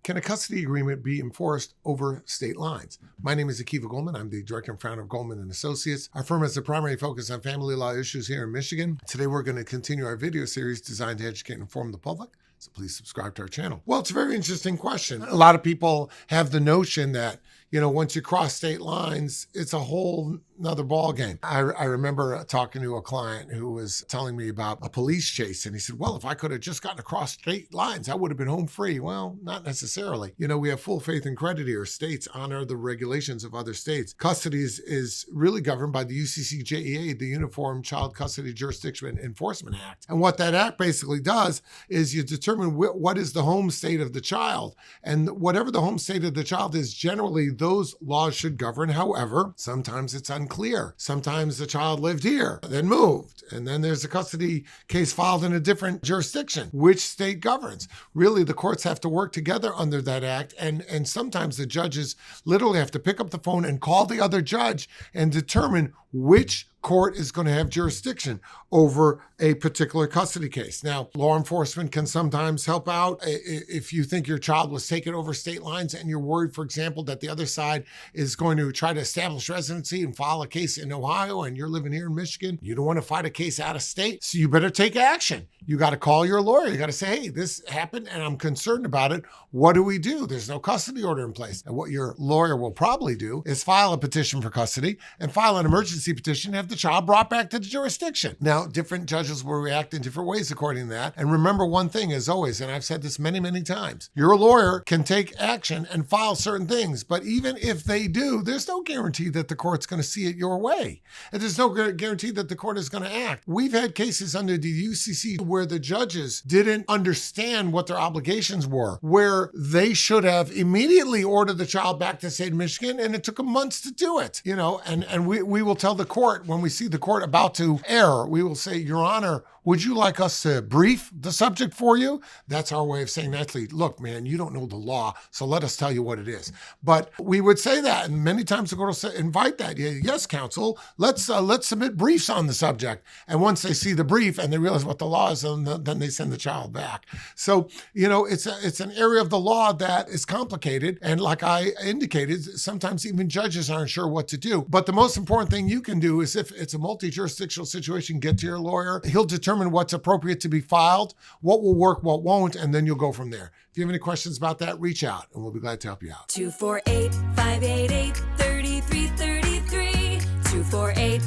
Can a custody agreement be enforced over state lines? My name is Goldman. I'm the director and founder of Goldman and Associates. Our firm has a primary focus on family law issues here in Michigan. Today, we're going to continue our video series designed to educate and inform the public. So please subscribe to our channel. Well, it's a very interesting question. A lot of people have the notion that, once you cross state lines, it's a whole another ball game. I remember talking to a client who was telling me about a police chase, and he said, well, if I could have just gotten across state lines, I would have been home free. Well, not necessarily. We have full faith and credit here. States honor the regulations of other states. Custody is really governed by the UCCJEA, the Uniform Child Custody Jurisdiction Enforcement Act. And what that act basically does is you determine what is the home state of the child. And whatever the home state of the child is, generally those laws should govern. However, sometimes it's unclear. Sometimes the child lived here, then moved, and then there's a custody case filed in a different jurisdiction. Which state governs? Really, the courts have to work together under that act, and sometimes the judges literally have to pick up the phone and call the other judge and determine which court is going to have jurisdiction over a particular custody case. Now, law enforcement can sometimes help out if you think your child was taken over state lines and you're worried, for example, that the other side is going to try to establish residency and file a case in Ohio and you're living here in Michigan. You don't want to fight a case out of state, so you better take action. You got to call your lawyer. You got to say, hey, this happened and I'm concerned about it. What do we do? There's no custody order in place. And what your lawyer will probably do is file a petition for custody and file an emergency petition and have the child brought back to the jurisdiction. Now, different judges will react in different ways according to that. And remember one thing, as always, and I've said this many, many times, your lawyer can take action and file certain things, but even if they do, there's no guarantee that the court's going to see it your way. And there's no guarantee that the court is going to act. We've had cases under the UCC where the judges didn't understand what their obligations were, where they should have immediately ordered the child back to the state of Michigan, and it took them months to do it, and we will tell the court when we see the court about to err, we will say, Your Honor, would you like us to brief the subject for you? That's our way of saying nicely, look, man, you don't know the law, so let us tell you what it is. But we would say that, and many times the court will say, invite that. Yes, counsel, let's submit briefs on the subject. And once they see the brief and they realize what the law is, then they send the child back. So, it's an area of the law that is complicated. And like I indicated, sometimes even judges aren't sure what to do. But the most important thing you can do is if it's a multi-jurisdictional situation, get to your lawyer. He'll determine what's appropriate to be filed, what will work, what won't, and then you'll go from there. If you have any questions about that, reach out and we'll be glad to help you out. 248-588-3333. 248